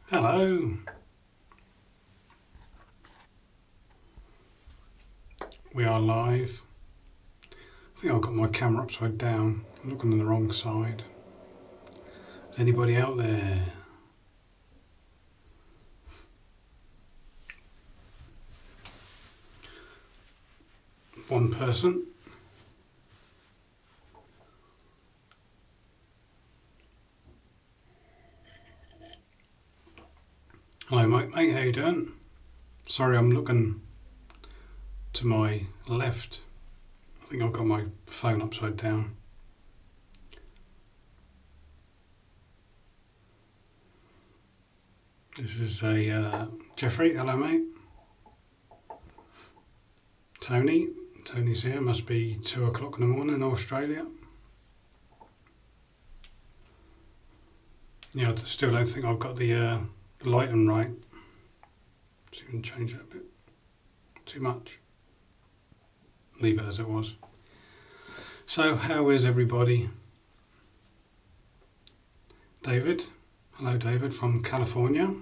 Hello. We are live. I think I've got my camera upside down. I'm looking on the wrong side. Is anybody out there? One person. Hello mate, how you doing? Sorry, I'm looking to my left. I think I've got my phone upside down. This is a Jeffrey. Hello mate. Tony's here. Must be 2 o'clock in the morning in Australia. Yeah, I still don't think I've got the lighting right. So you can change it a bit. Too much. Leave it as it was. So, how is everybody? David. Hello David from California.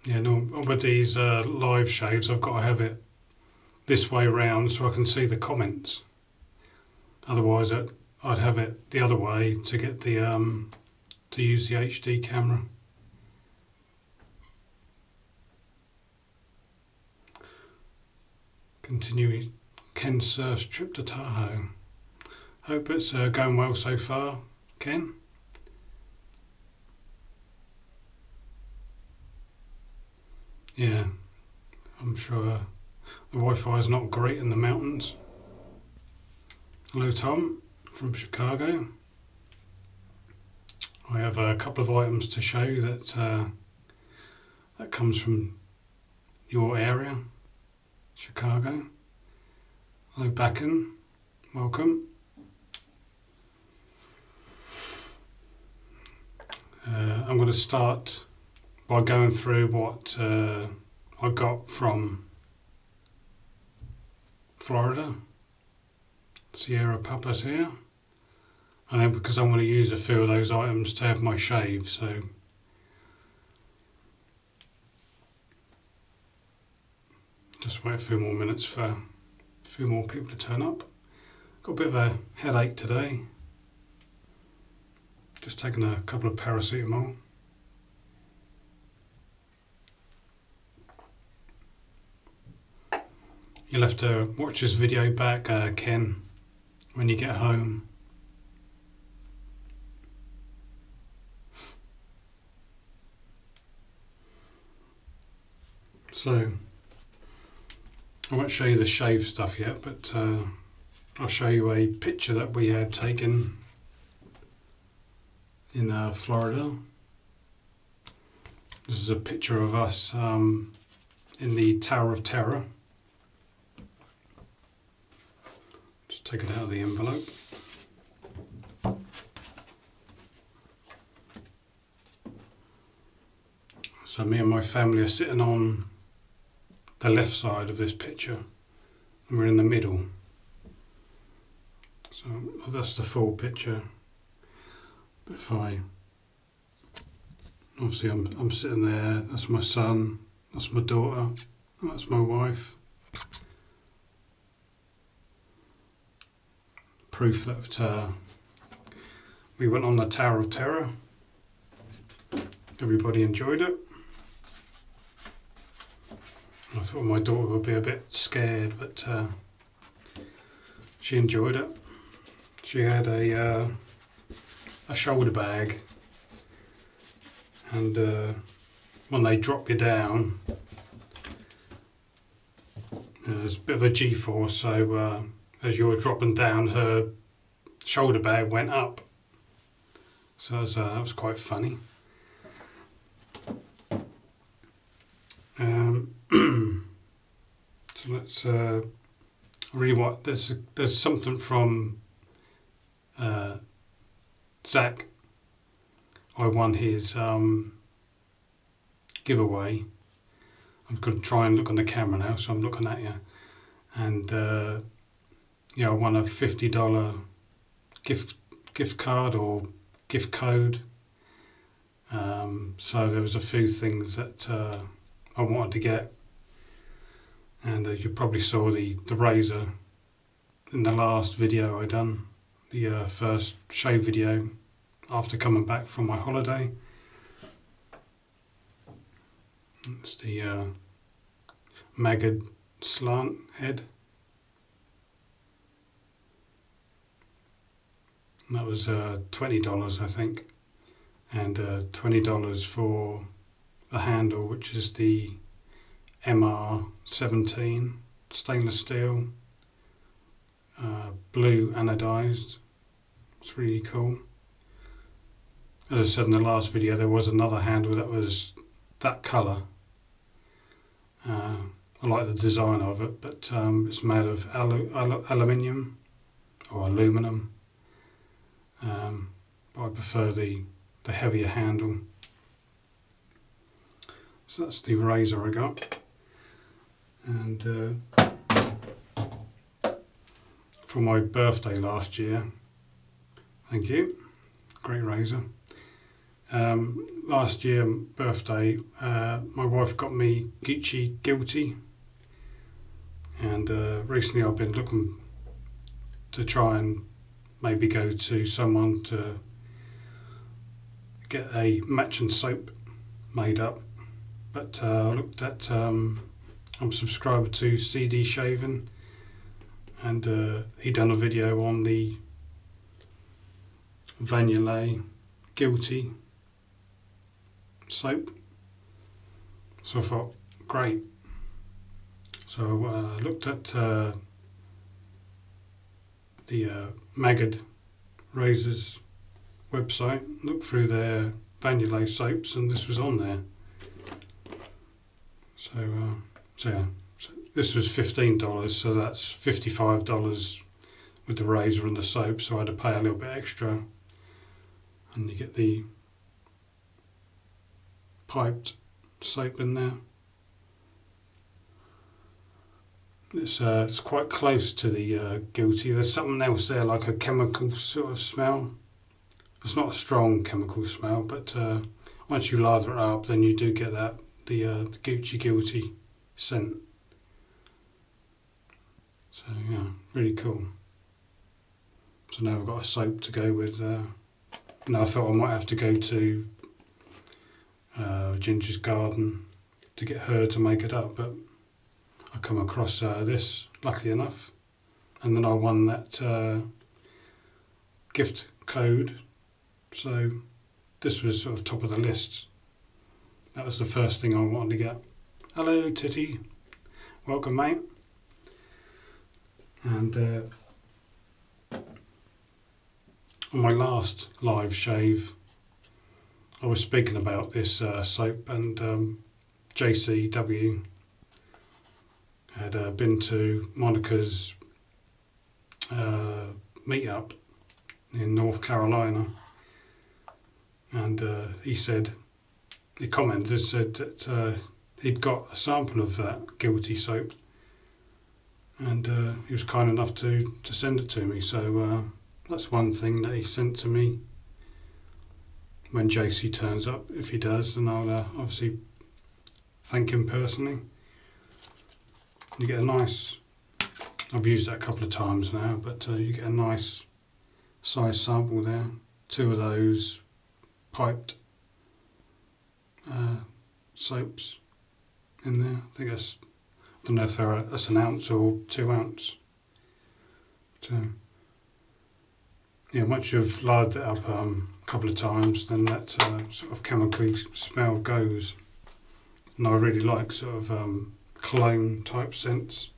Yeah, no, with these live shaves I've got to have it this way round so I can see the comments. Otherwise I'd have it the other way to get the to use the HD camera. Continue Ken Surf's trip to Tahoe. Hope it's going well so far, Ken. Yeah, I'm sure the Wi-Fi is not great in the mountains. Hello Tom from Chicago. I have a couple of items to show you that that comes from your area, Chicago. Hello Backen, welcome. I'm going to start by going through what I got from Florida, Sierra Papa's here, and then because I'm going to use a few of those items to have my shave, so just wait a few more minutes for a few more people to turn up. Got a bit of a headache today, just taking a couple of paracetamol. You'll have to watch this video back, Ken, when you get home. So, I won't show you the shave stuff yet, but I'll show you a picture that we had taken in Florida. This is a picture of us in the Tower of Terror. Just take it out of the envelope. So me and my family are sitting on the left side of this picture and we're in the middle. So that's the full picture. But if obviously I'm sitting there, that's my son, that's my daughter, and that's my wife. Proof that we went on the Tower of Terror. Everybody enjoyed it. I thought my daughter would be a bit scared, but she enjoyed it. She had a shoulder bag, and when they drop you down, there's a bit of a G-force, so as you were dropping down, her shoulder bag went up. So that was quite funny. So let's really what there's something from Zach. I won his giveaway. I'm going to try and look on the camera now, so I'm looking at you. And I won a $50 gift card or gift code. So there was a few things that I wanted to get, and you probably saw the razor in the last video I done, the first shave video after coming back from my holiday. It's the Magid slant head. And that was $20 I think, and $20 for the handle, which is the MR17 stainless steel, blue anodized. It's really cool. As I said in the last video, there was another handle that was that colour. I like the design of it, but it's made of aluminium or aluminum. But I prefer the heavier handle. So that's the razor I got. And for my birthday last year, thank you, great razor. Last year birthday, my wife got me Gucci Guilty, and recently I've been looking to try and maybe go to someone to get a matching soap made up, but I looked at, I'm subscribed to CD Shaving, and he done a video on the Vanillé Guilty soap, so I thought great. So I looked at the Magid Razors website, looked through their Vanillé soaps, and this was on there. So yeah, so this was $15, so that's $55 with the razor and the soap, so I had to pay a little bit extra, and you get the piped soap in there. It's quite close to the Guilty. There's something else there, like a chemical sort of smell. It's not a strong chemical smell, but once you lather it up, then you do get that the Gucci Guilty scent. So yeah, really cool. So now I've got a soap to go with. I thought I might have to go to Ginger's garden to get her to make it up, but I come across this, luckily enough, and then I won that gift code, so this was sort of top of the list. That was the first thing I wanted to get. Hello Titty, welcome mate. And on my last live shave I was speaking about this soap, and JCW had been to Monica's meetup in North Carolina, and he commented, said that he'd got a sample of that Guilty soap, and he was kind enough to send it to me. So that's one thing that he sent to me. When JC turns up, if he does, then I'll obviously thank him personally. You get a nice, I've used that a couple of times now, but you get a nice size sample there. 2 of those piped soaps in there. I think that's, I don't know if that's an ounce or 2 ounce. So yeah, once you've lathered it up a couple of times, then that sort of chemical smell goes. And I really like sort of cologne type scents.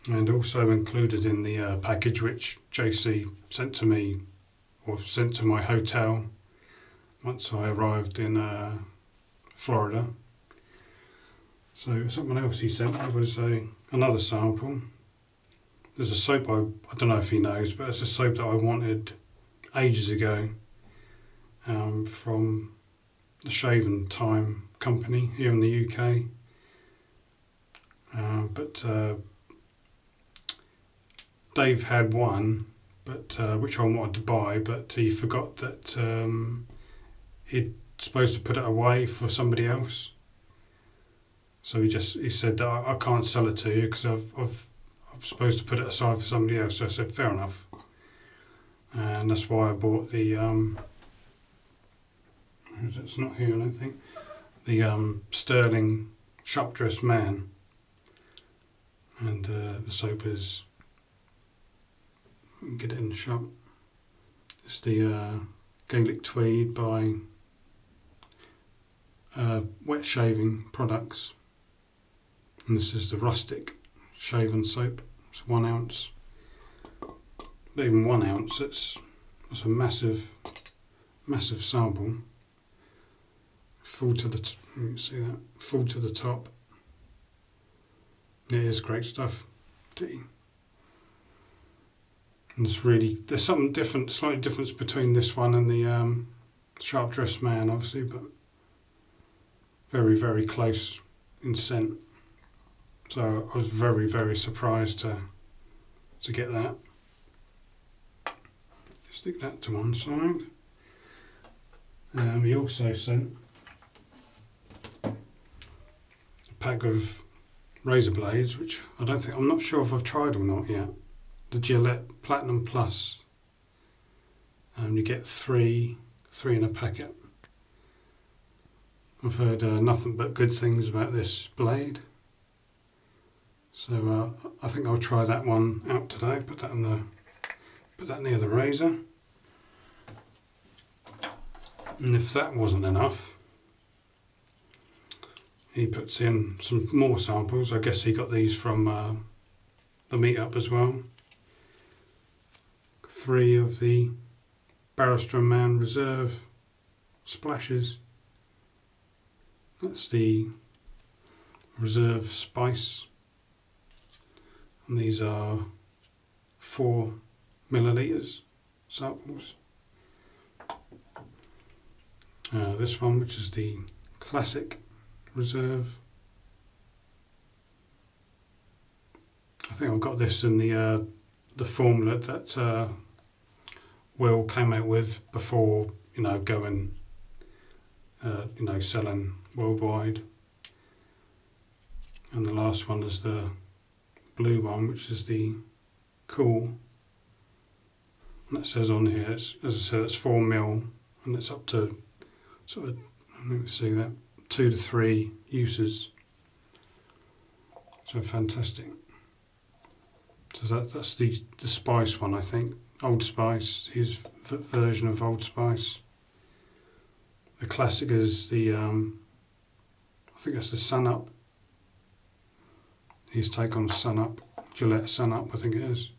And also included in the package which JC sent to me, or sent to my hotel once I arrived in Florida. So something else he sent me was another sample. There's a soap, I don't know if he knows, but it's a soap that I wanted ages ago from the Shave and Time company here in the UK. but Dave had one, but which I wanted to buy, but he forgot that he'd supposed to put it away for somebody else. So he said that I can't sell it to you because I'm supposed to put it aside for somebody else. So I said fair enough, and that's why I bought the it's not here, I don't think, the Sterling Shop Dress Man, and the soap is, you can get it in the shop. It's the Gaelic Tweed by Wet Shaving Products, and this is the Rustic Shaven Soap. It's 1 ounce. Not even 1 ounce. It's a massive sample. Full to the you can see that, full to the top. It is great stuff. And it's really, there's something different, slight difference between this one and the Sharp Dressed Man, obviously, but very, very close in scent. So I was very, very surprised to get that. Stick that to one side. He also sent a pack of razor blades, which I'm not sure if I've tried or not yet. The Gillette Platinum Plus. You get three in a packet. I've heard nothing but good things about this blade, so I think I'll try that one out today. Put that near the razor, and if that wasn't enough, he puts in some more samples. I guess he got these from the meetup as well. 3 of the Barrister and Man Reserve splashes. That's the Reserve Spice, and these are 4 millilitres samples. This one, which is the Classic Reserve. I think I've got this in the formula that Will came out with before, going, selling worldwide. And the last one is the blue one, which is the Cool. And that says on here, as I said, it's 4 mil, and it's up to sort of, let me see that, 2 to 3 uses. So fantastic. So that's the Spice one, I think. Old Spice, his version of Old Spice. The Classic is the, I think that's the Sun Up. His take on Sun Up, Gillette Sun Up, I think it is.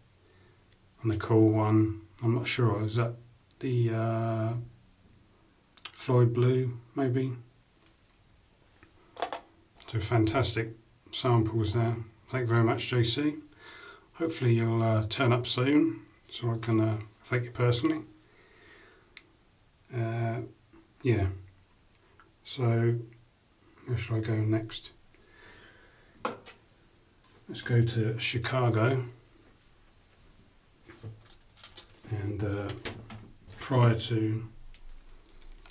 And the Cool one, I'm not sure, is that the Floyd Blue, maybe? So fantastic samples there. Thank you very much, JC. Hopefully you'll turn up soon, so I can thank you personally. Yeah. So where should I go next? Let's go to Chicago. And prior to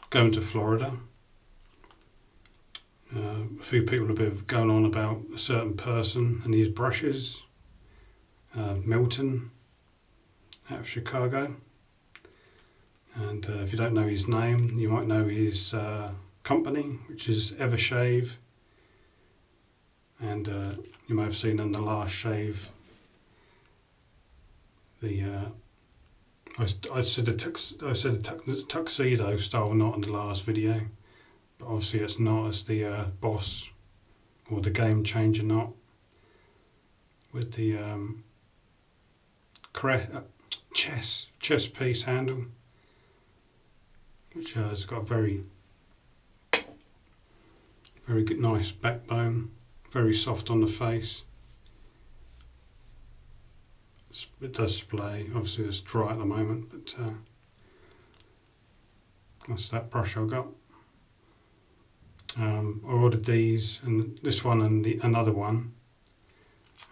going to Florida, a few people have been going on about a certain person and his brushes. Milton out of Chicago, and if you don't know his name, you might know his company, which is Evershave, and you may have seen in the last shave the I said a tuxedo style knot in the last video, but obviously it's not as the Boss or the Game Changer knot with the chess piece handle, which has got a very good, nice backbone, very soft on the face. It does splay, obviously it's dry at the moment, but that's that brush I got. I ordered these, and this one and another one,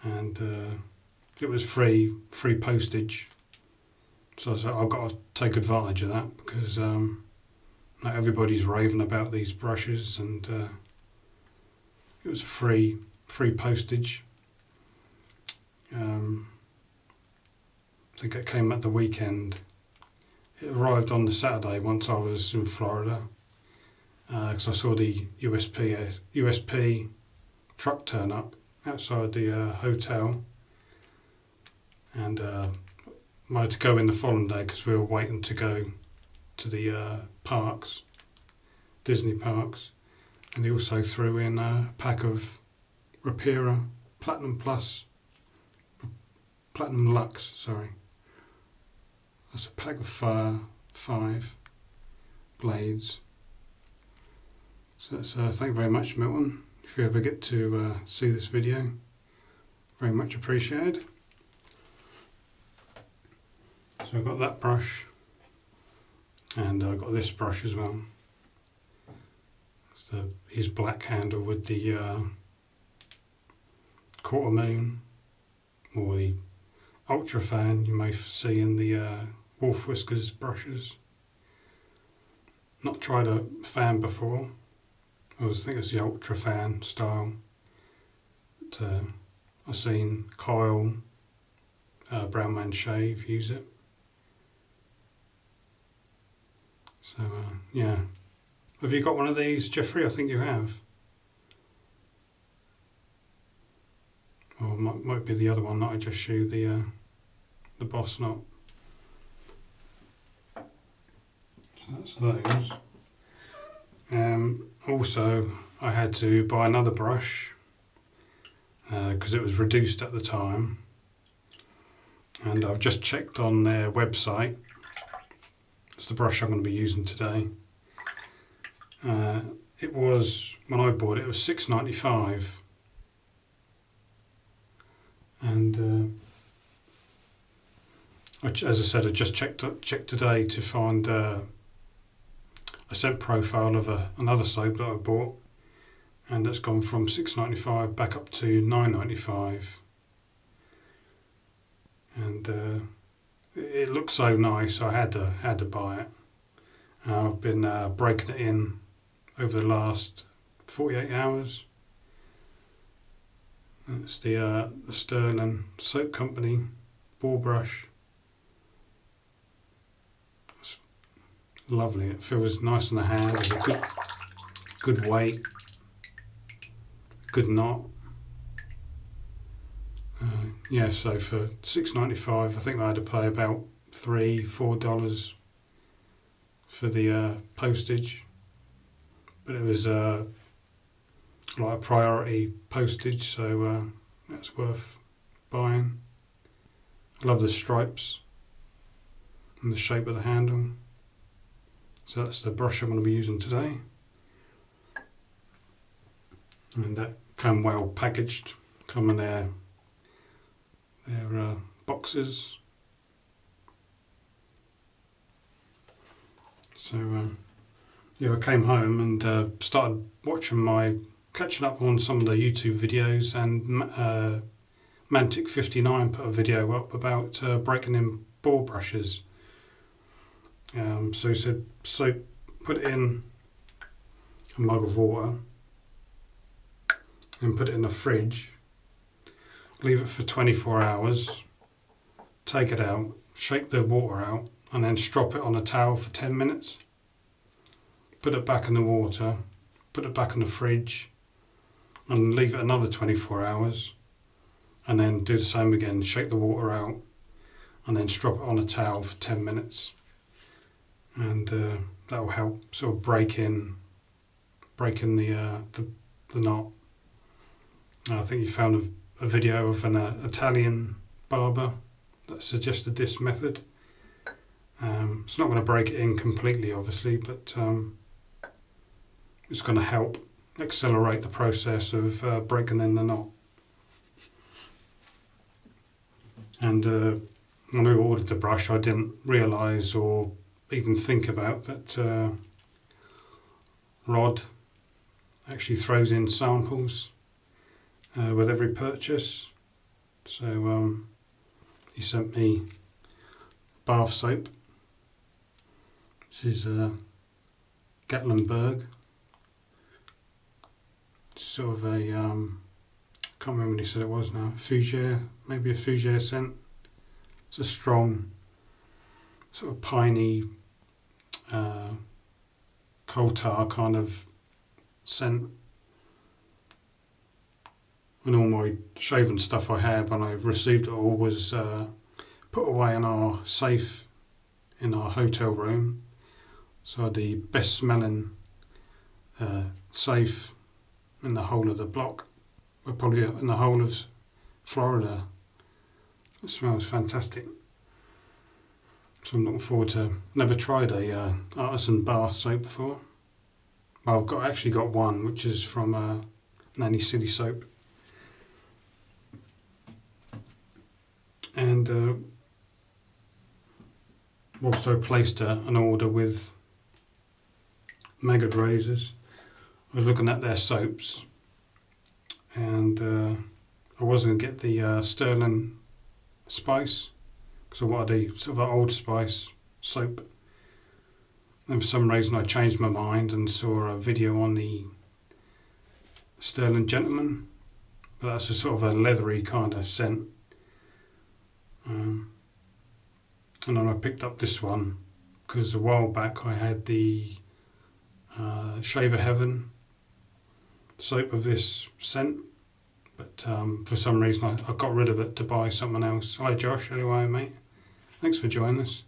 and it was free postage. So I've got to take advantage of that, because not everybody's raving about these brushes, and it was free postage. I think it came at the weekend. It arrived on the Saturday once I was in Florida, because I saw the USP truck turn up outside the hotel, and I had to go in the following day because we were waiting to go to the parks, Disney parks, and he also threw in a pack of Rapira Platinum Lux, sorry. That's a pack of 5 blades. So that's, thank you very much, Milton. If you ever get to see this video, very much appreciated. So I've got that brush, and I've got this brush as well. It's his black handle with the quarter moon, or the ultra fan you may see in the Wolf Whiskers brushes. Not tried a fan before. I think it's the ultra fan style. But, I've seen Kyle Brown Man Shave use it. So yeah, have you got one of these, Jeffrey? I think you have. Or might be the other one that I just showed, the Boss Knot. So that's those. Also, I had to buy another brush because it was reduced at the time, and I've just checked on their website. It's the brush I'm going to be using today. It was, when I bought it, it was $6.95, and as I said, I just checked today to find a scent profile of another soap that I bought, and it's gone from $6.95 back up to $9.95, and it looks so nice. I had to buy it. I've been breaking it in over the last 48 hours. It's the Sterling Soap Company ball brush. It's lovely. It feels nice on the hand. It's a good weight, good knot. Yeah, so for $6.95, I think I had to pay about $3–4 for the postage, but it was like a priority postage, so that's worth buying. I love the stripes and the shape of the handle. So that's the brush I'm going to be using today, and that came well packaged, come in their boxes. So yeah, I came home and started catching up on some of the YouTube videos, and Mantic59 put a video up about breaking in ball brushes. So he said, put it in a mug of water and put it in the fridge, leave it for 24 hours, take it out, shake the water out, and then strop it on a towel for 10 minutes. Put it back in the water, put it back in the fridge, and leave it another 24 hours, and then do the same again, shake the water out, and then strop it on a towel for 10 minutes. And that will help sort of break in the knot. I think you found a video of an Italian barber that suggested this method. It's not going to break it in completely, obviously, but it's going to help accelerate the process of breaking in the knot. And when I ordered the brush, I didn't realise or even think about that Rod actually throws in samples with every purchase. So he sent me bath soap. This is Gatlinburg. It's sort of a, can't remember what he said it was now, Fougere, maybe a Fougere scent. It's a strong, sort of piney, coal tar kind of scent. And all my shaving stuff I had when I received it all was put away in our safe in our hotel room. So I had the best smelling safe in the whole of the block, or probably in the whole of Florida. It smells fantastic. So I'm looking forward to. Never tried a artisan bath soap before. Well, I've actually got one, which is from Nanny City Soap. And whilst I placed an order with Maggot Razors, I was looking at their soaps, and I was going to get the Sterling Spice, because I wanted a sort of an Old Spice soap. And for some reason I changed my mind and saw a video on the Sterling Gentleman, but that's a sort of a leathery kind of scent. And then I picked up this one because a while back I had the Shaver Heaven soap of this scent, but for some reason I got rid of it to buy something else. Hello Josh, anyway mate, thanks for joining us.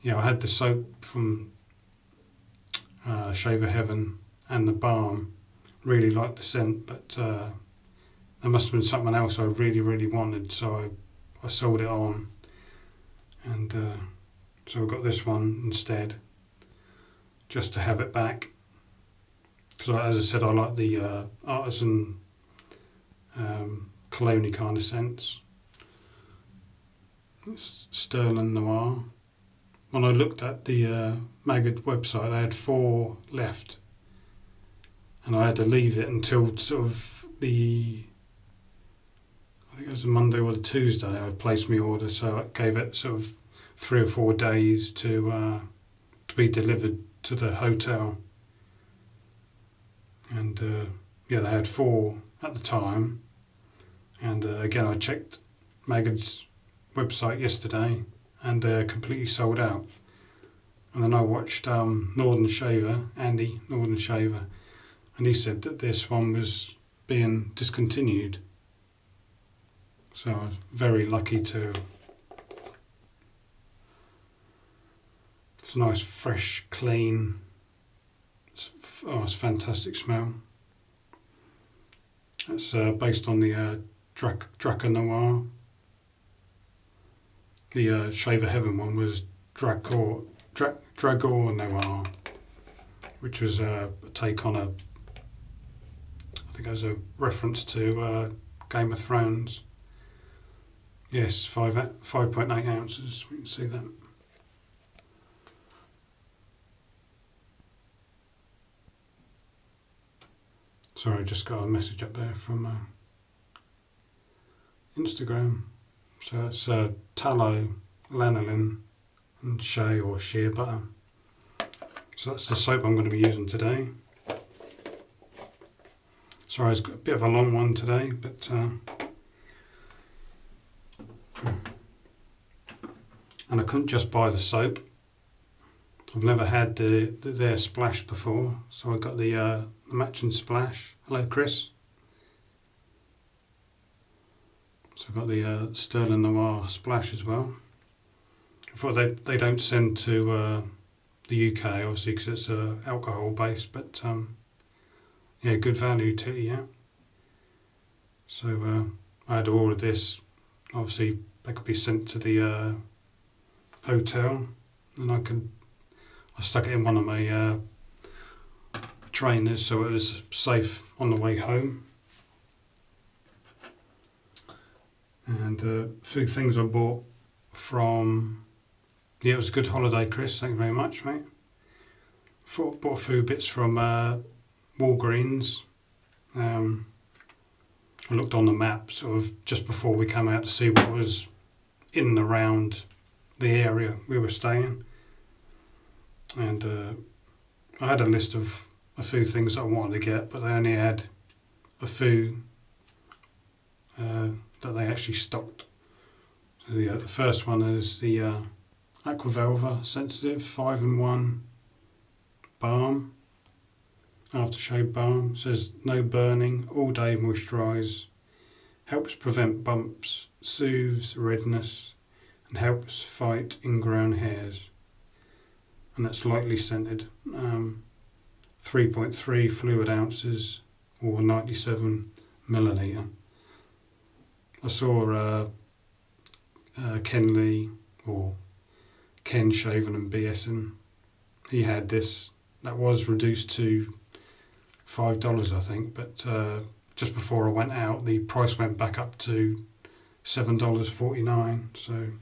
Yeah, I had the soap from Shaver Heaven and the balm, really liked the scent, but there must have been something else I really wanted, so I sold it on, and so I got this one instead, just to have it back. Because as I said, I like the artisan cologne kind of scents. Sterling Noir. When I looked at the Maggot website, they had 4 left, and I had to leave it until sort of the, I think it was a Monday or the Tuesday I placed my order, so I gave it sort of 3 or 4 days to be delivered to the hotel. And yeah, they had 4 at the time, and again I checked Maggot's website yesterday and they're completely sold out. And then I watched Northern Shaver, Andy Northern Shaver, and he said that this one was being discontinued. So I was very lucky to. It's a nice, fresh, clean, it's a fantastic smell. It's based on the Drakkar Noir. The Shaver Heaven one was Dragor Noir, which was a take on I think it was a reference to Game of Thrones. Yes, 5.8 ounces, we can see that. Sorry, I just got a message up there from Instagram. So it's tallow, lanolin and shea or shea butter. So that's the soap I'm going to be using today. Sorry, it's got a bit of a long one today, but and I couldn't just buy the soap. I've never had their splash before, so I got the matching splash. Hello Chris. So I've got the Sterling Noir splash as well. I thought they don't send to the UK, obviously, because it's alcohol based, but yeah, good value too, yeah. So I had all of this. Obviously, they could be sent to the hotel, and I stuck it in one of my trainers so it was safe on the way home. And a few things I bought from, yeah, it was a good holiday, Chris, thank you very much, mate. Bought a few bits from Walgreens. I looked on the map sort of just before we came out to see what was in and around the area we were staying, and I had a list of a few things I wanted to get, but they only had a few that they actually stocked. So the first one is the Aquavelva Sensitive 5-in-1 Balm, aftershave balm. It says no burning, all day moisturise, helps prevent bumps, soothes redness and helps fight ingrown hairs. And that's lightly scented. 3.3 fluid ounces or 97 milliliter. I saw Ken Lee, or Ken Shaven and BSN. He had this. That was reduced to $5, I think, but just before I went out, the price went back up to $7.49. So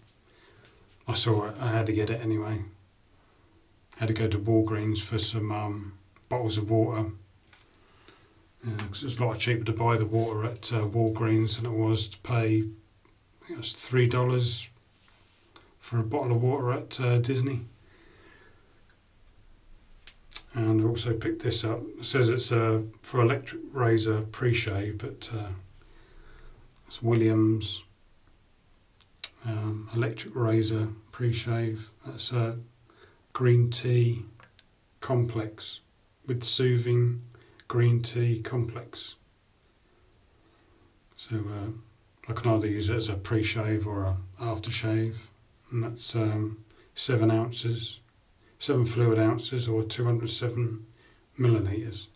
I saw it. I had to get it anyway. Had to go to Walgreens for some bottles of water. Because it was a lot cheaper to buy the water at Walgreens than it was to pay, I think it was $3 for a bottle of water at Disney. And I also picked this up. It says it's for electric razor pre-shave, but it's Williams electric razor pre-shave. That's a green tea complex with soothing green tea complex. So I can either use it as a pre-shave or a aftershave, and that's 7 ounces, 7 fluid ounces, or 207 milliliters.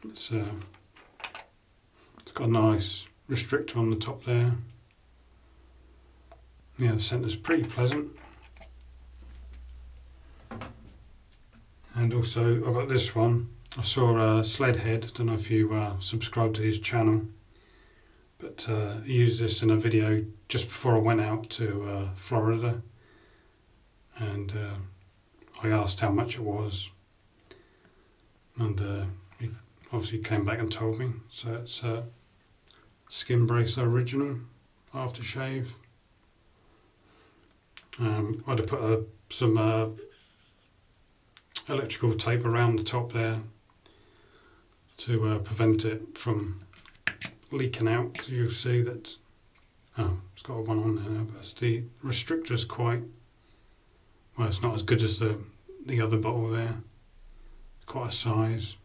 It's got a nice restrictor on the top there. Yeah, the scent is pretty pleasant. And also I got this one. I saw Sledhead, I don't know if you subscribe to his channel, but I used this in a video just before I went out to Florida, and I asked how much it was, and he obviously came back and told me. So it's Skin Bracer Original aftershave. I had to put some electrical tape around the top there to prevent it from leaking out, because you'll see that it's got one on there now, but the restrictor is quite, well, it's not as good as the other bottle there. It's quite a size,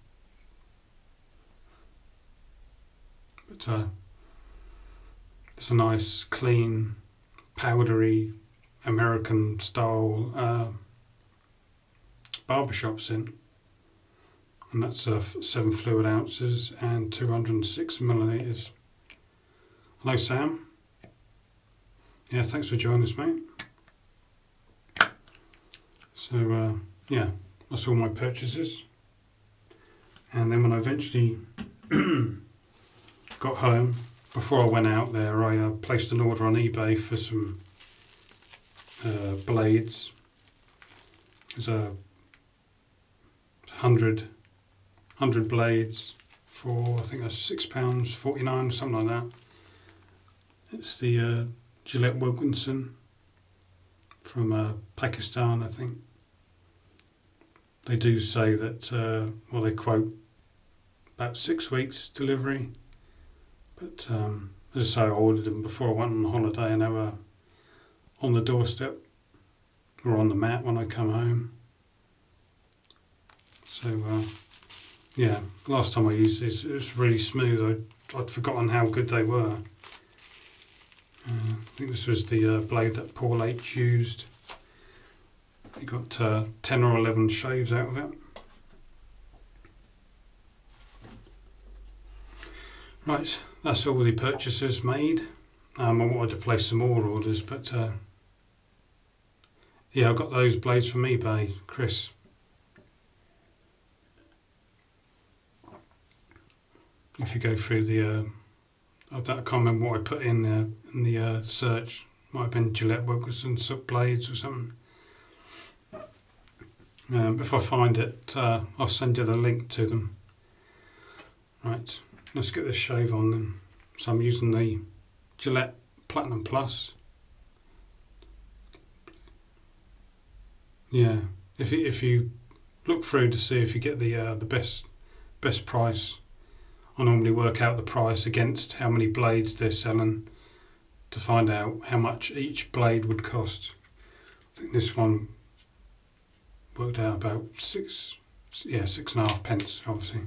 but it's a nice clean powdery American style barbershop scent, and that's 7 fluid ounces and 206 milliliters. Hello Sam. Yeah, thanks for joining us, mate. So yeah, that's all my purchases. And then when I eventually got home, before I went out there, I placed an order on eBay for some blades. There's a 100 blades for, I think that's £6.49, something like that. It's the Gillette Wilkinson from Pakistan, I think. They do say that, well, they quote about 6 weeks delivery, but as I say, I ordered them before I went on holiday, and they were on the doorstep or on the mat when I come home. So yeah, last time I used this, it was really smooth. I'd forgotten how good they were. I think this was the blade that Paul H used. He got 10 or 11 shaves out of it. Right, that's all the purchases made. I wanted to place some more orders, but yeah, I got those blades from eBay, Chris. If you go through the, I can't remember what I put in the search. Might have been Gillette Wilkinson blades or something. If I find it, I'll send you the link to them. Right, let's get this shave on then. So I'm using the Gillette Platinum Plus. Yeah, if you look through to see if you get the best price, I normally work out the price against how many blades they're selling to find out how much each blade would cost. I think this one worked out about 6.5 pence, obviously.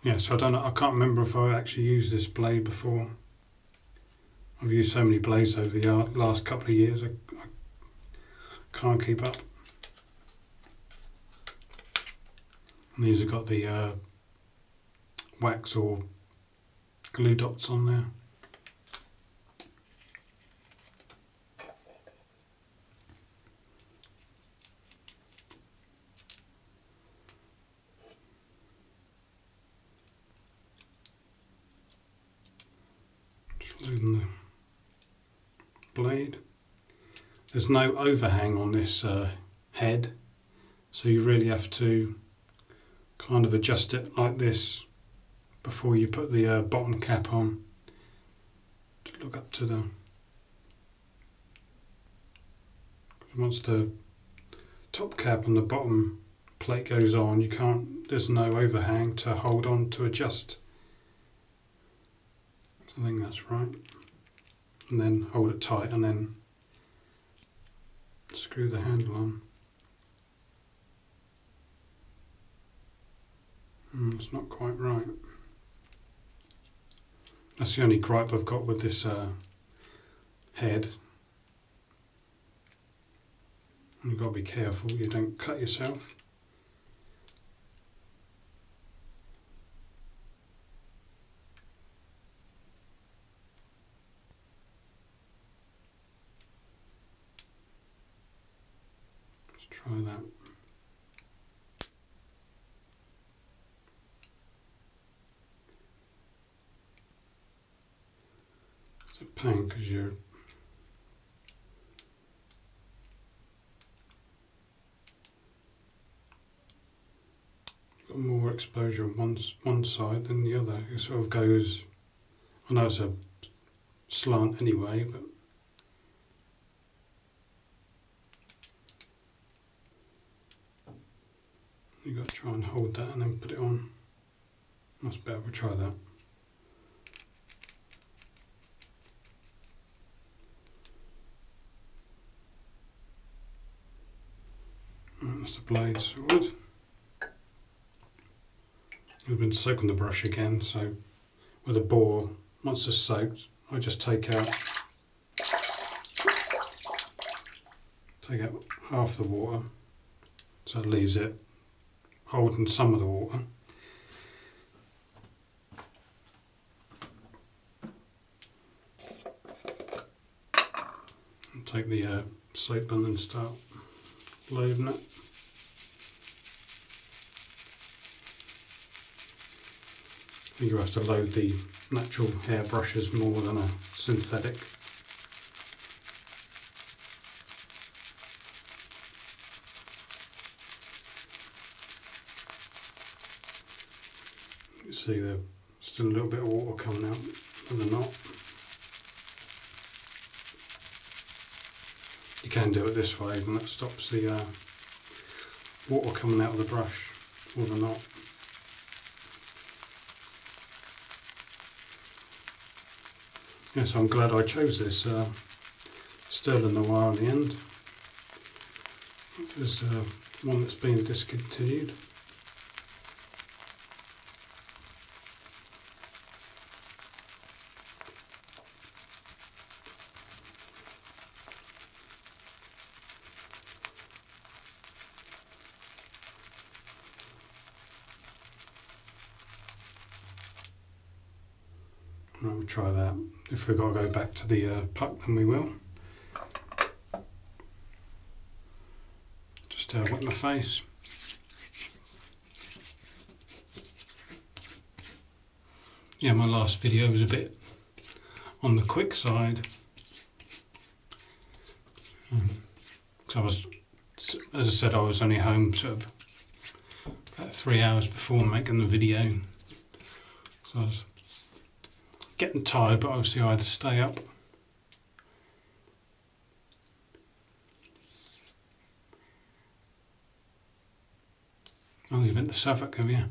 Yeah, so I don't know, I can't remember if I actually used this blade before. I've used so many blades over the last couple of years, I can't keep up. And these have got the wax or glue dots on there. Just loading the blade. There's no overhang on this head, so you really have to kind of adjust it like this before you put the bottom cap on. Just look up to the, once the top cap and the bottom plate goes on, you can't, there's no overhang to hold on to adjust. So I think that's right. And then hold it tight and then screw the handle on. It's not quite right. That's the only gripe I've got with this head. And you've got to be careful you don't cut yourself. Let's try that. It's a pain because you're got more exposure on one side than the other. It sort of goes, I know it's a slant anyway, but you've got to try and hold that and then put it on. That's better, we'll try that. Right, that's the blade sorted. We've been soaking the brush again, so with a bore, once it's soaked, I just take out half the water, so it leaves it holding some of the water. And take the soap bun and start loading it. You have to load the natural hair brushes more than a synthetic. You see there's still a little bit of water coming out of the knot. You can do it this way and that stops the water coming out of the brush or the knot. Yes, I'm glad I chose this Sterling Noir in the end. There's one that's been discontinued. We'll try that. If we've got to go back to the puck, then we will. Just wet my face. Yeah, my last video was a bit on the quick side. So I was as I said, I was only home sort of about 3 hours before making the video, so I was getting tired, but obviously I had to stay up. Oh, you've been to Suffolk, have you?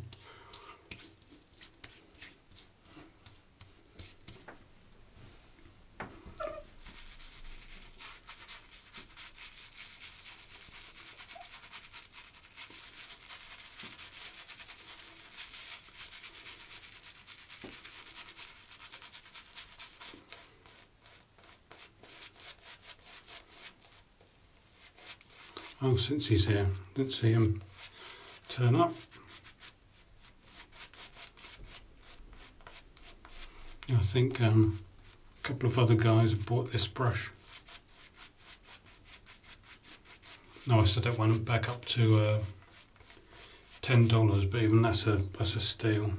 Oh, since he's here, didn't see him turn up. I think a couple of other guys have bought this brush. No, I said that went back up to $10, but even that's a steal.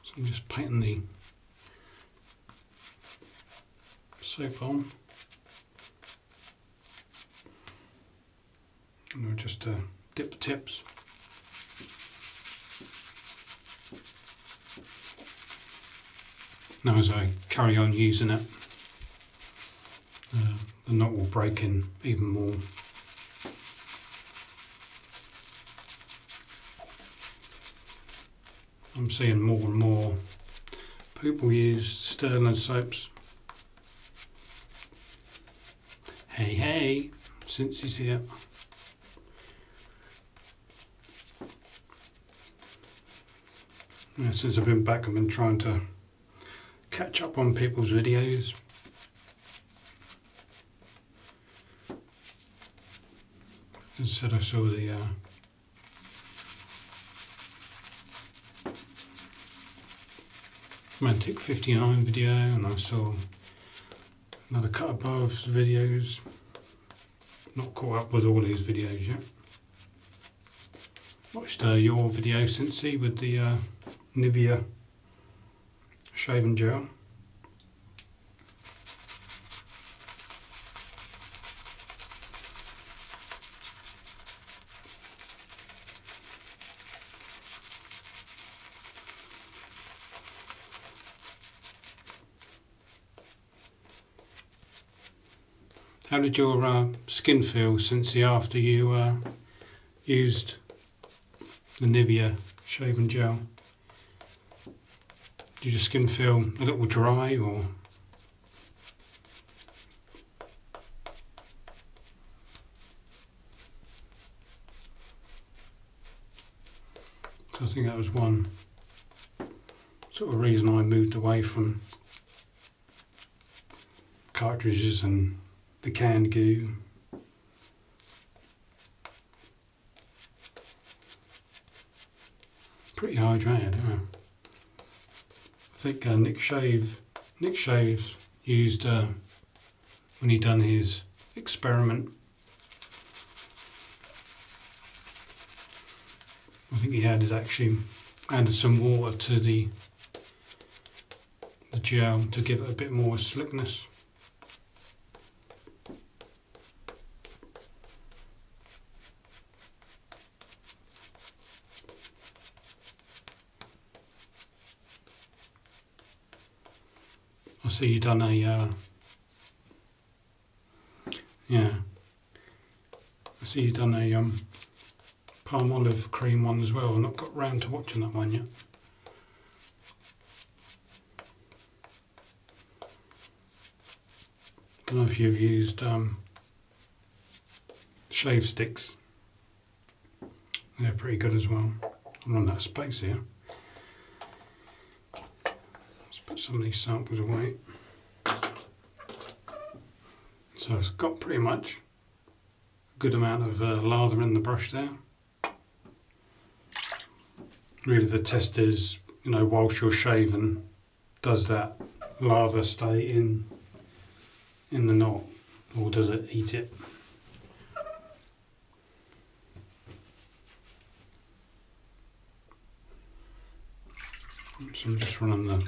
So I'm just painting the soap on. And we'll just dip the tips. Now as I carry on using it, the knot will break in even more. I'm seeing more and more people use Sterling soaps. Hey, hey, since he's here. Yeah, since I've been back, I've been trying to catch up on people's videos. As I said, I saw the Mantic 59 video, and I saw another Cut Above's videos. Not caught up with all these videos yet. Watched your video, Cincy, with the Nivea shaving gel. How did your skin feel since after you used the Nivea shaving gel? Did your skin feel a little dry, or? So I think that was one sort of reason I moved away from cartridges and the canned goo. Pretty hydrated, huh? I think Nick Shaves used when he done his experiment. I think he actually added some water to the gel to give it a bit more slickness. I see you done a yeah. I see you done a palm olive cream one as well. I've not got round to watching that one yet. Don't know if you've used shave sticks. They're pretty good as well. I'm running out of space here. Put some of these samples away. So it's got pretty much a good amount of lather in the brush there. Really the test is, you know, whilst you're shaving, does that lather stay in the knot, or does it eat it? So I'm just running the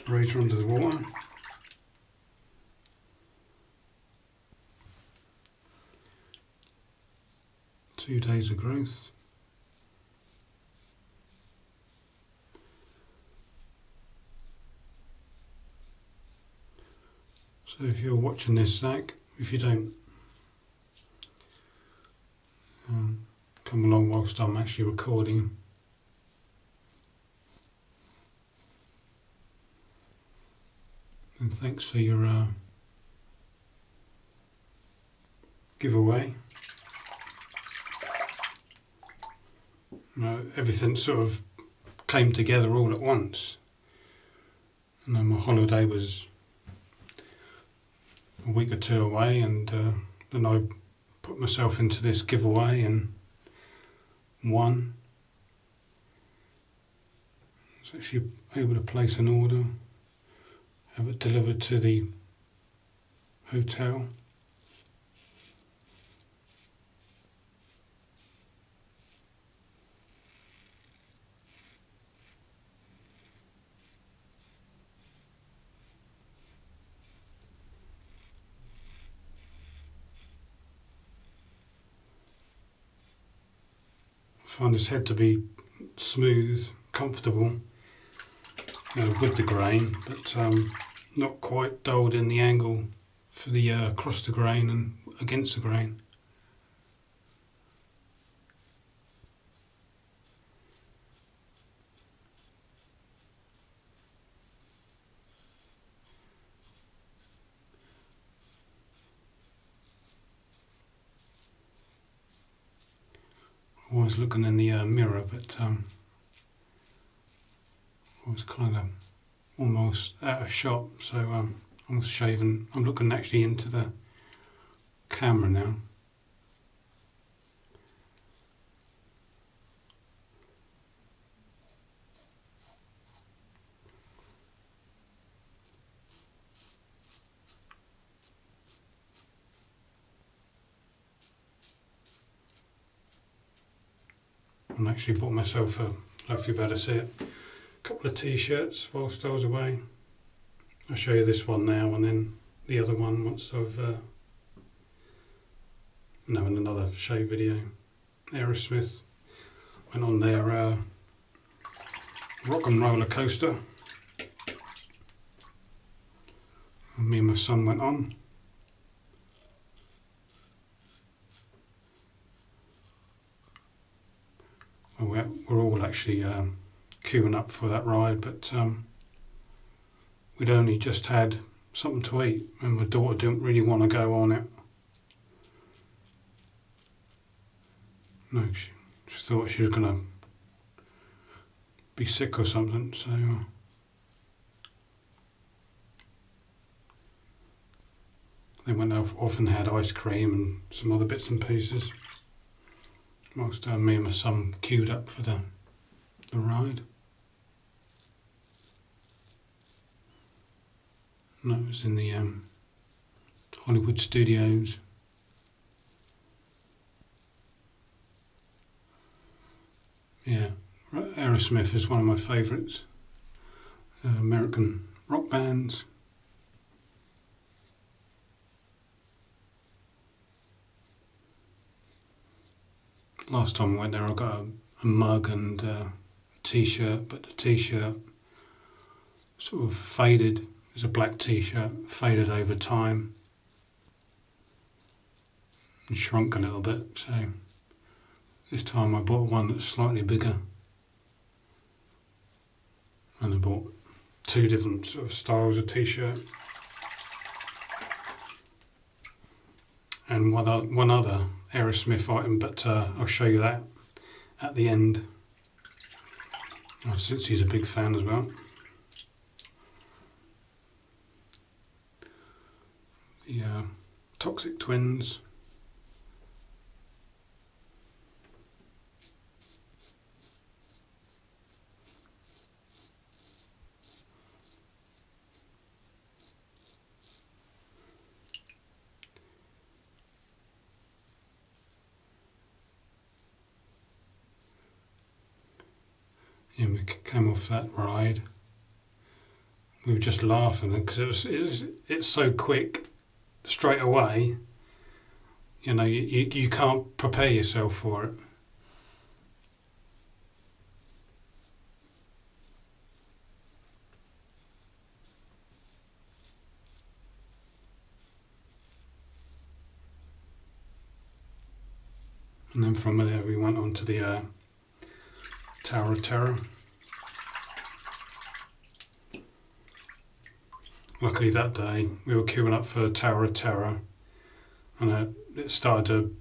razor under the water. few days of growth. So if you're watching this, Zach, if you don't come along whilst I'm actually recording. And thanks for your giveaway. Everything sort of came together all at once. And then my holiday was a week or two away, and then I put myself into this giveaway and won. I was actually able to place an order, have it delivered to the hotel. I find this head to be smooth, comfortable with the grain, but not quite dulled in the angle for the across the grain and against the grain. Always looking in the mirror, but I was kind of almost out of shot, so I'm shaving. I'm looking actually into the camera now. I actually bought myself a, if you better see it, a couple of t-shirts whilst I was away. I'll show you this one now and then the other one once I've in another shave video. Aerosmith went on their rock and roller coaster, and me and my son went on. We're all actually queuing up for that ride, but we'd only just had something to eat and my daughter didn't really want to go on it. No, she thought she was going to be sick or something, so they went off and had ice cream and some other bits and pieces. Whilst me and my son queued up for the ride. And that was in the Hollywood Studios. Yeah, Aerosmith is one of my favourites. American rock bands. Last time I went there I got a mug and a t-shirt, but the t-shirt sort of faded. It was a black t-shirt, faded over time and shrunk a little bit, so this time I bought one that's slightly bigger, and I bought two different sort of styles of t-shirt and one other Aerosmith item, but I'll show you that at the end, since he's a big fan as well. The Toxic Twins. Yeah, we came off that ride. We were just laughing because it's so quick straight away. You know, you can't prepare yourself for it. And then from there we went on to the Tower of Terror. Luckily that day we were queuing up for Tower of Terror, and it started to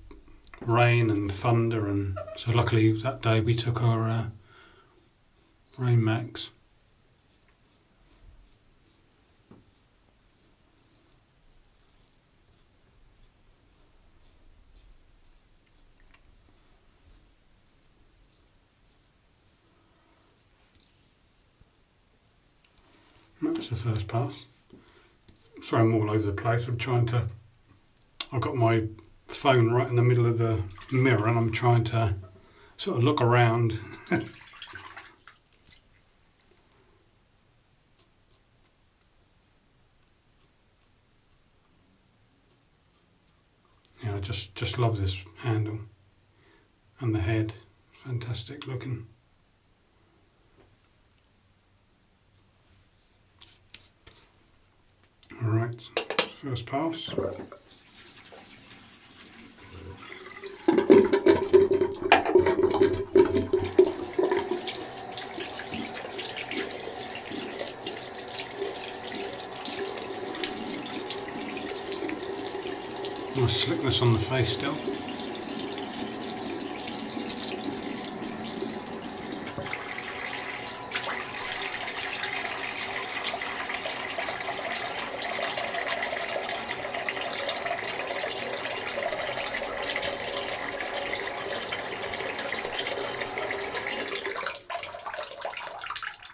rain and thunder, and so luckily that day we took our Rain Max. That's the first pass. Sorry, I'm all over the place. I've got my phone right in the middle of the mirror and I'm trying to sort of look around. Yeah, I just love this handle and the head. Fantastic looking. Alright, first pass. Nice slickness on the face still.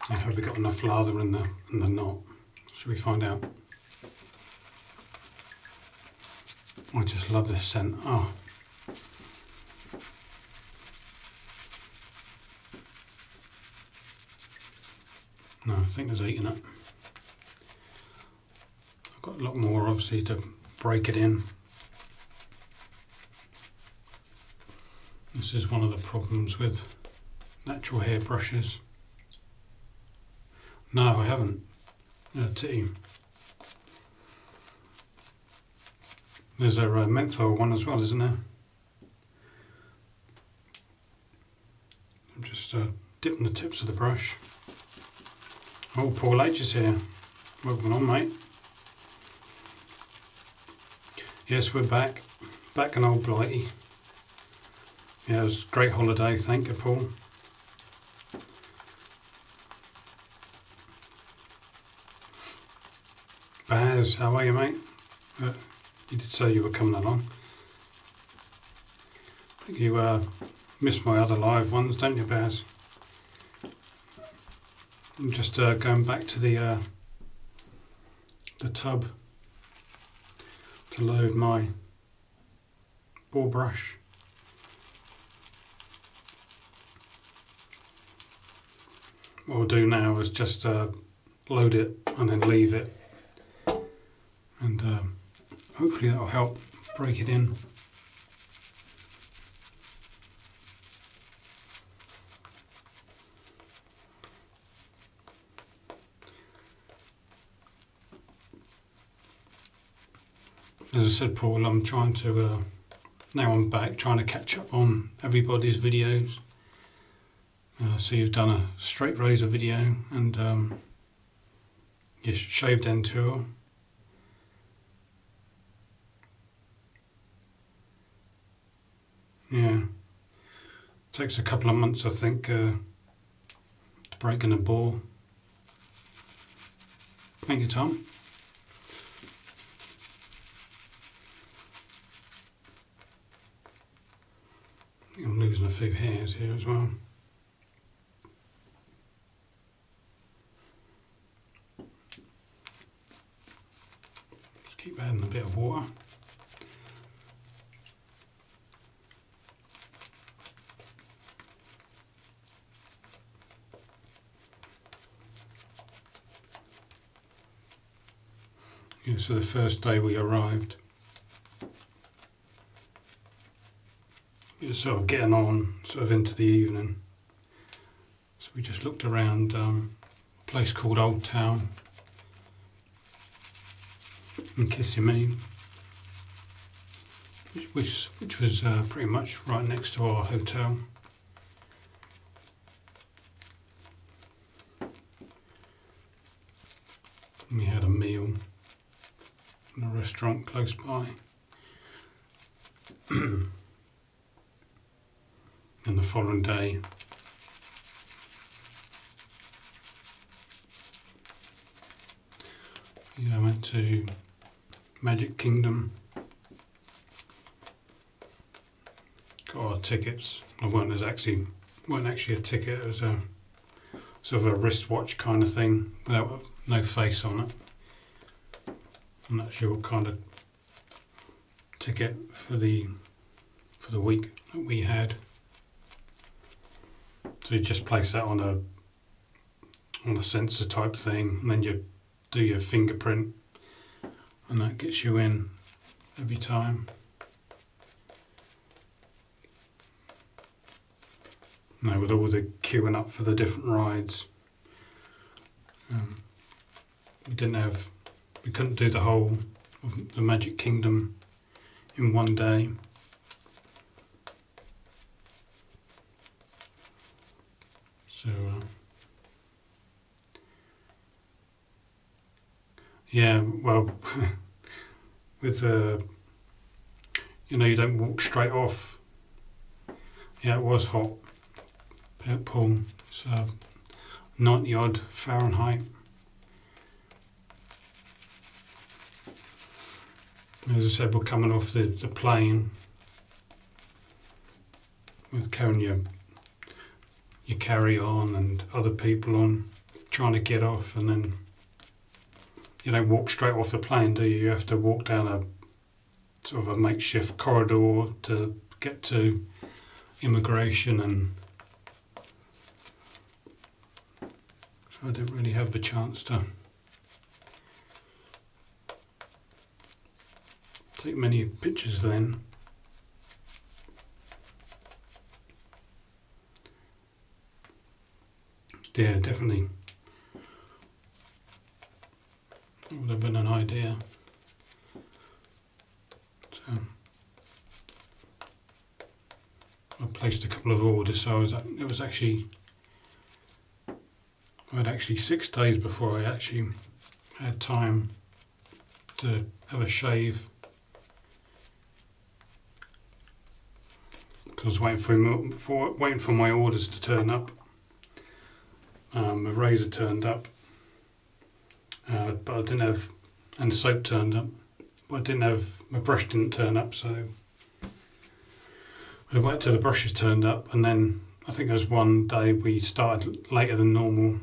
Have we got enough lather in the knot? Should we find out? I just love this scent. Oh. No, I think there's 8 in it. I've got a lot more obviously to break it in. This is one of the problems with natural hair brushes. No, I haven't. Tea. There's a menthol one as well, isn't there? I'm just dipping the tips of the brush. Oh, Paul H is here. Welcome on, mate. Yes, we're back. Back in old Blighty. Yeah, it was a great holiday, thank you, Paul. Baz, how are you, mate? You did say you were coming along. I think you missed my other live ones, don't you, Baz? I'm just going back to the tub to load my ball brush. What I'll do now is just load it and then leave it, and hopefully that'll help break it in. As I said, Paul, I'm trying to, now I'm back, trying to catch up on everybody's videos. So you've done a straight razor video and your shaved end tour. Yeah, takes a couple of months, I think, to break in a ball. Thank you, Tom. I think I'm losing a few hairs here as well. Just keep adding a bit of water. Yeah, so the first day we arrived, was sort of getting on, sort of into the evening. So we just looked around a place called Old Town in Kissimmee, which was pretty much right next to our hotel. And we had a meal in a restaurant close by. And the following day, I went to Magic Kingdom, got our tickets. It weren't actually a ticket, it was a sort of a wristwatch kind of thing without no face on it. I'm not sure what kind of ticket for the week that we had. So you just place that on a sensor type thing, and then you do your fingerprint, and that gets you in every time. Now with all the queuing up for the different rides, we couldn't do the whole of the Magic Kingdom in one day. So yeah, well, with you don't walk straight off. Yeah, it was hot. Paul, it's 90 odd Fahrenheit. As I said, we're coming off the plane with carrying your carry on and other people on, trying to get off, and then you don't walk straight off the plane, do you? You have to walk down a sort of a makeshift corridor to get to immigration, and so I didn't really have the chance to take many pictures then. Yeah, definitely. That would have been an idea. So I placed a couple of orders, so I had actually 6 days before I actually had time to have a shave. Because I was waiting for my orders to turn up. The razor turned up, but I didn't have, and the soap turned up, but I didn't have, my brush didn't turn up, so I waited till the brushes turned up, and then I think there was one day we started later than normal.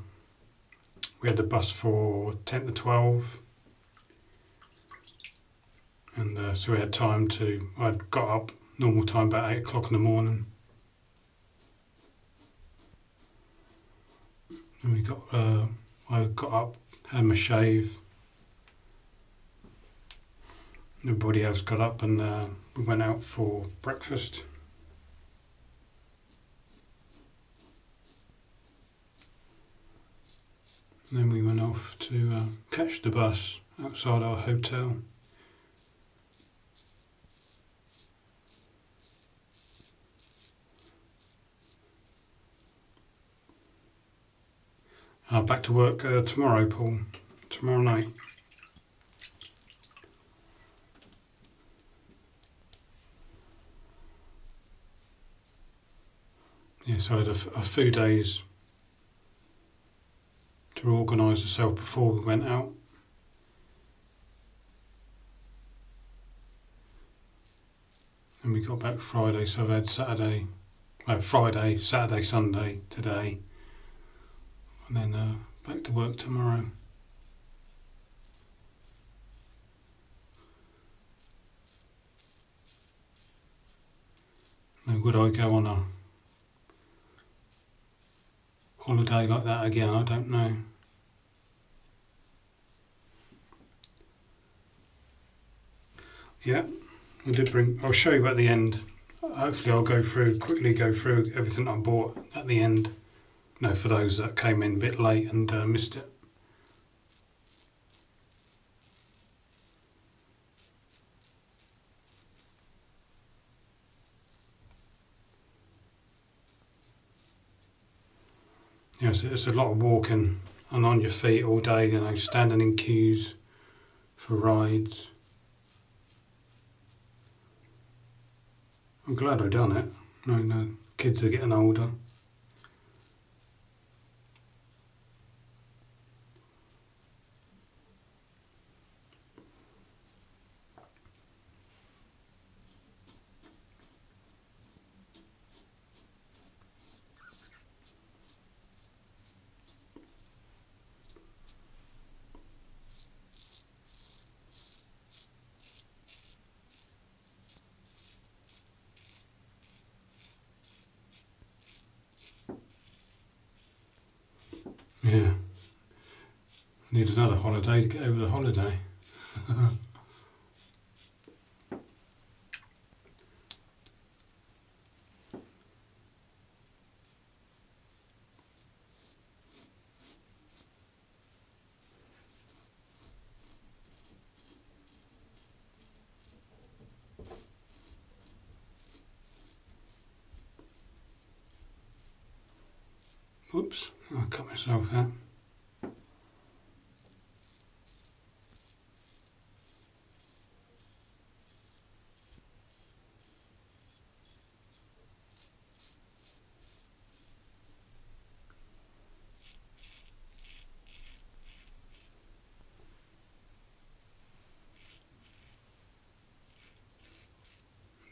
We had the bus for 10 to 12, and so we had time I'd got up normal time about 8 o'clock in the morning. And I got up, had my shave. Everybody else got up, and we went out for breakfast. And then we went off to catch the bus outside our hotel. Back to work tomorrow, Paul. Tomorrow night. Yeah, so I had a few days to organise myself before we went out. And we got back Friday, so I've had Friday, Saturday, Sunday today. And then back to work tomorrow. Now, would I go on a holiday like that again? I don't know. Yeah, I'll show you at the end hopefully I'll quickly go through everything I bought at the end. You know, for those that came in a bit late and missed it. Yes, it's a lot of walking and on your feet all day, you know, standing in queues for rides. I'm glad I've done it. No, kids are getting older. Yeah. I need another holiday to get over the holiday. Whoops, I cut myself out.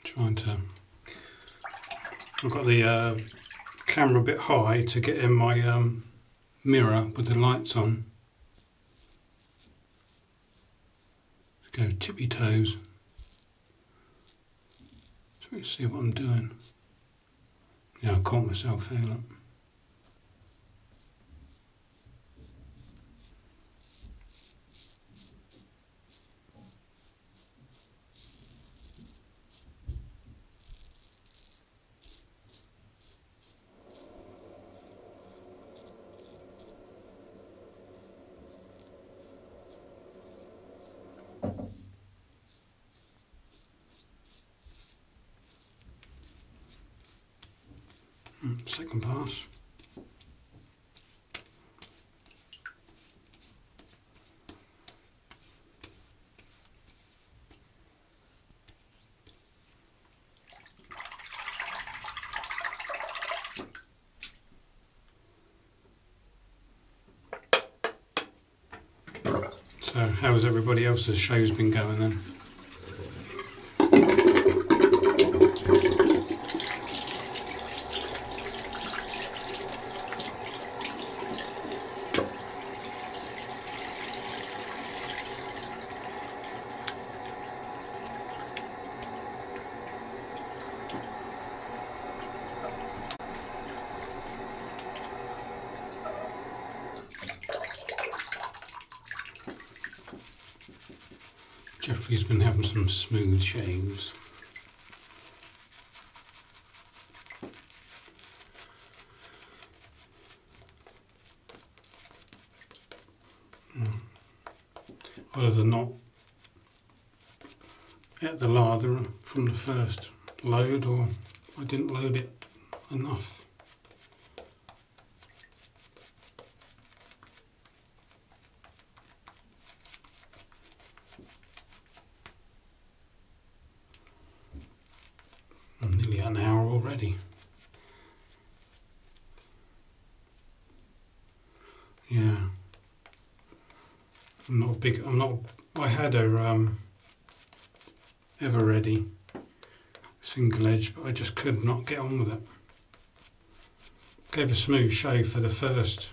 Trying to... I've got the camera a bit high to get in my mirror with the lights on. Let's go tippy toes. So we can see what I'm doing. Yeah, I caught myself here, look. Second pass. So how's everybody else's shows been going then? Jeffrey's been having some smooth shaves. Either not at the lather from the first load, or I didn't load it enough. I'm nearly an hour already. Yeah. I had a Ever-Ready single edge, but I just could not get on with it. Gave a smooth shave for the first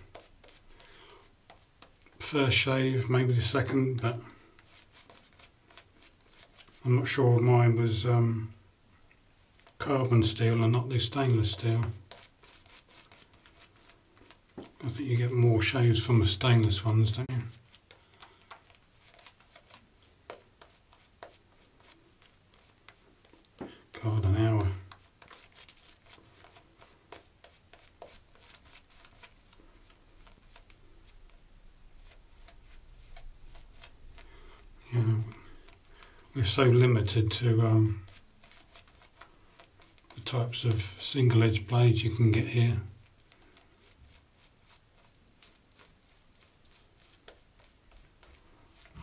shave, maybe the second, but I'm not sure mine was carbon steel and not the stainless steel. I think you get more shaves from the stainless ones, don't you? God, an hour. we're so limited to the types of single edge blades you can get here.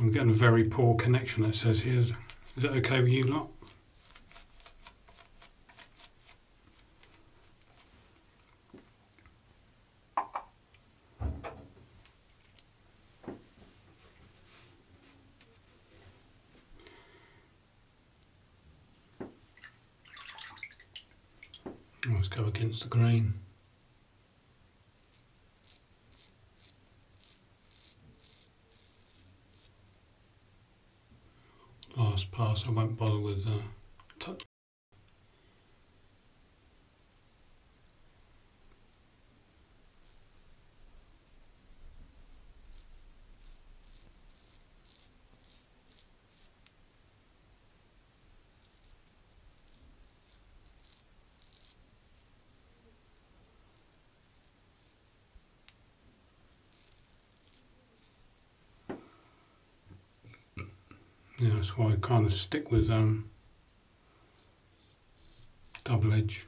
I'm getting a very poor connection, it says here. Is it okay with you lot? Let's go against the grain. Last pass, I won't bother with touch. Yeah, that's why I kind of stick with double edge.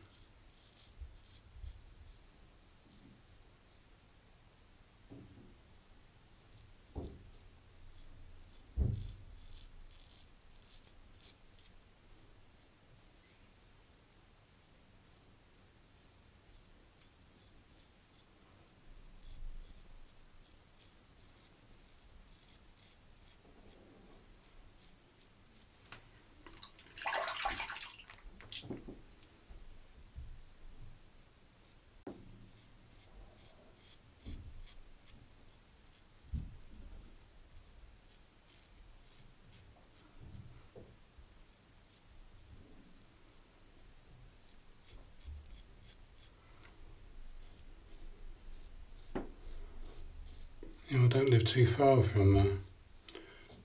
You know, I don't live too far from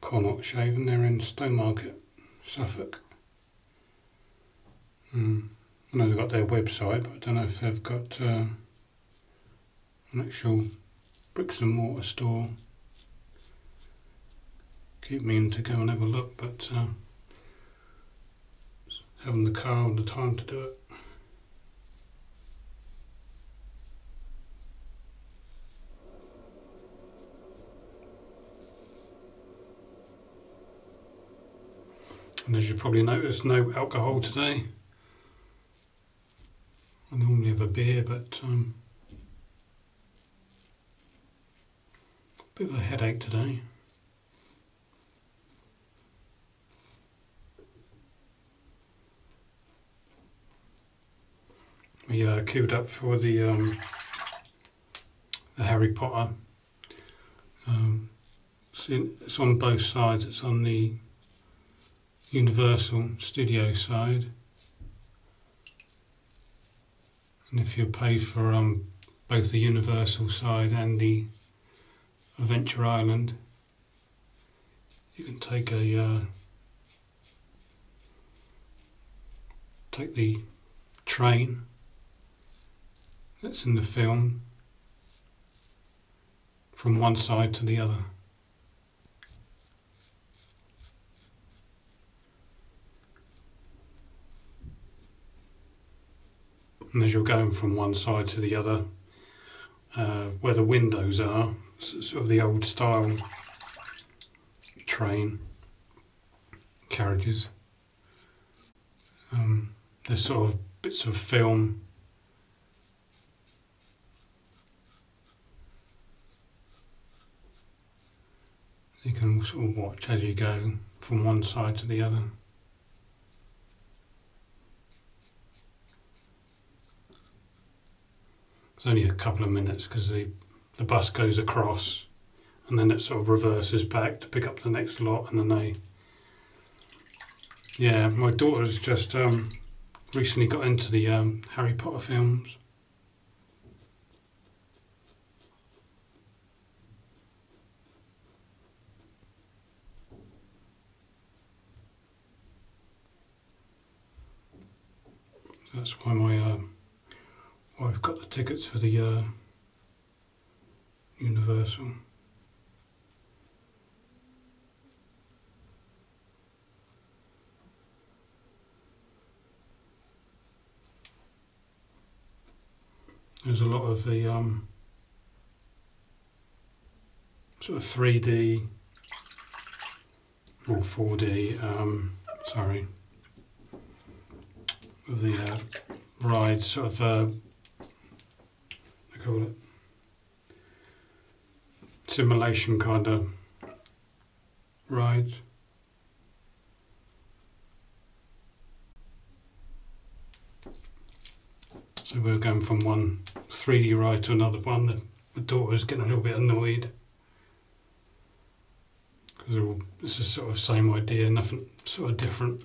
Connaught Shaving. They're in Stowmarket, Suffolk. I know they've got their website, but I don't know if they've got an actual bricks and mortar store. Keep meaning to go and have a look, but having the car and the time to do it. And as you probably noticed, no alcohol today. I normally have a beer, but a bit of a headache today. We queued up for the Harry Potter. It's on both sides. It's on the Universal Studio side, and if you pay for both the Universal side and the Adventure Island, you can take the train that's in the film from one side to the other. And as you're going from one side to the other, where the windows are, sort of the old style train carriages, there's sort of bits of film you can sort of watch as you go from one side to the other. It's only a couple of minutes because the bus goes across and then it sort of reverses back to pick up the next lot, and then they... Yeah, my daughter's just recently got into the Harry Potter films. That's why my wife got the tickets for the Universal. I There's a lot of the sort of 3D or 4D, sorry, of the rides, sort of, I call it simulation kind of rides. So we're going from one 3D ride to another one. The daughter was getting a little bit annoyed because it's the sort of same idea, nothing sort of different.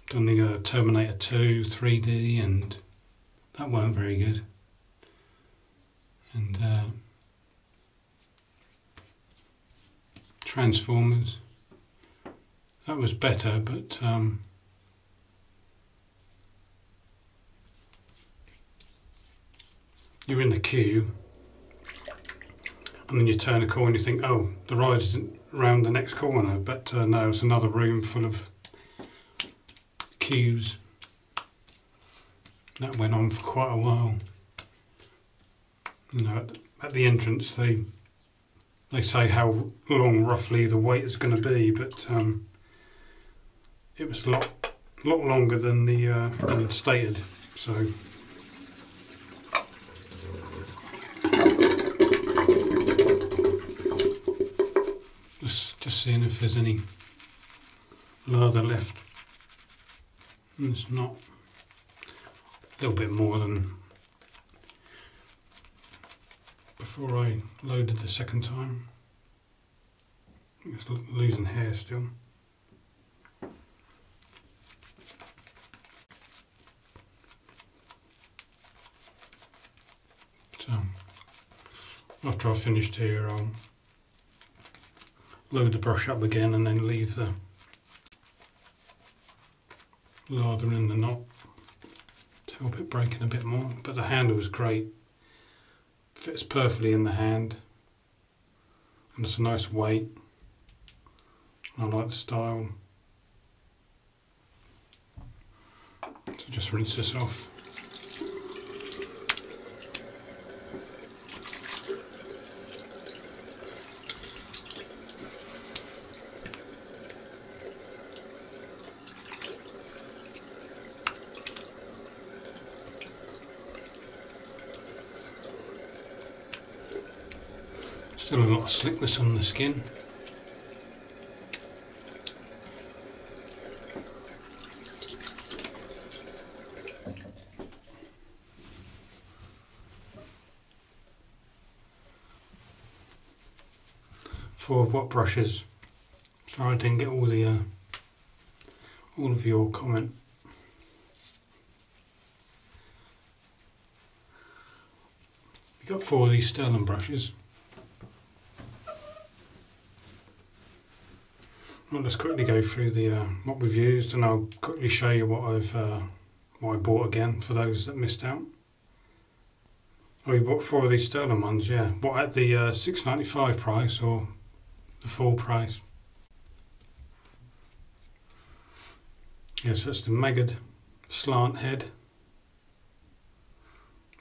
Done the Terminator 2 3D, and that weren't very good. And Transformers, that was better, but you're in the queue and then you turn a corner and you think, oh, the ride isn't around the next corner, but no, it's another room full of queues. That went on for quite a while. You know, at the entrance they say how long roughly the wait is going to be, but it was a lot longer than the stated. So just seeing if there's any lather left. And it's not. A little bit more than before I loaded the second time. It's losing hair still. So after I've finished here, I'll load the brush up again and then leave the lather in the knot to help it break in a bit more. But the handle is great, fits perfectly in the hand, and it's a nice weight. I like the style. So just rinse this off. Still a lot of slickness on the skin. For what brushes? Sorry I didn't get all of your comment. We've got 4 of these Sterling brushes. I'll just quickly go through the what we've used, and I'll quickly show you what I bought again for those that missed out. Oh, we bought 4 of these Sterling ones, yeah. What, at the $6.95 price or the full price? Yes, that's the Megad slant head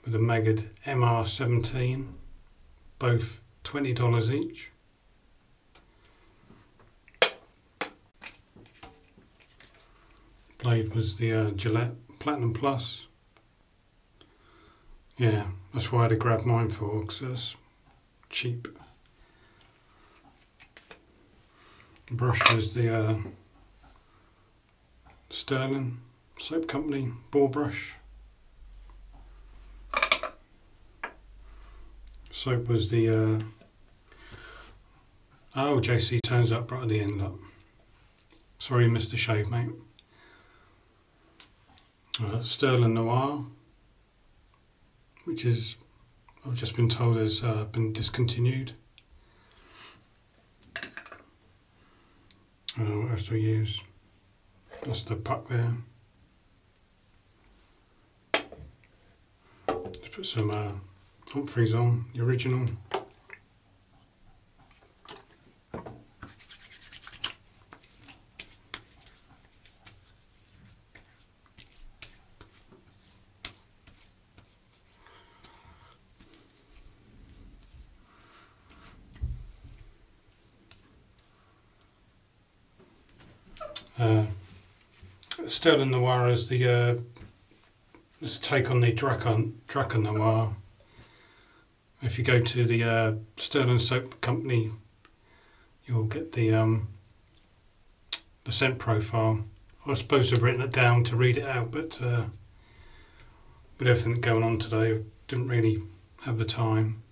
with the Megad MR17, both $20 each. Blade was the Gillette Platinum Plus. Yeah, that's why I had to grab mine for, because it's cheap. The brush was the Sterling Soap Company ball brush. Soap was the oh, JC turns up right at the end. Up. Sorry you missed the shave, mate. Sterling Noir, which is, I've just been told has been discontinued. What else do we use? That's the puck there. Let's put some Humphreys on, the original. Sterling Noir is the take on the Draca Noir. If you go to the Sterling Soap Company, you'll get the scent profile. I was supposed to have written it down to read it out, but with everything going on today, I didn't really have the time.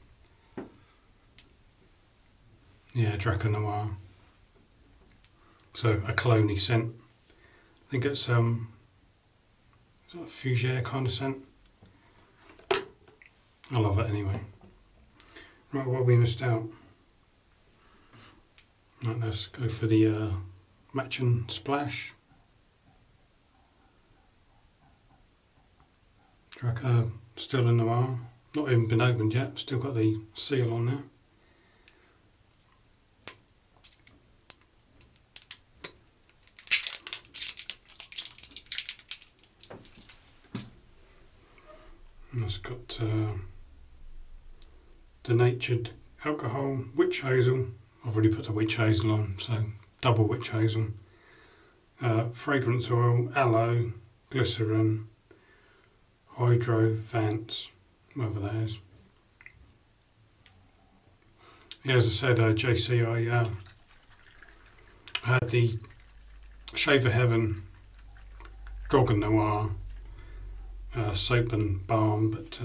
Yeah, Draca Noir. So a cloney scent. I think it's is that a fougere kind of scent. I love it anyway. Right, what have we missed out? Right, let's go for the matching splash. Draca Sterling Noir. Not even been opened yet, still got the seal on there. And it's got denatured alcohol, witch hazel. I've already put the witch hazel on, so double witch hazel. Fragrance oil, aloe, glycerin, hydrovance, whatever that is. Yeah, as I said, JC, I had the Shaver Heaven Grog and Noir soap and balm, but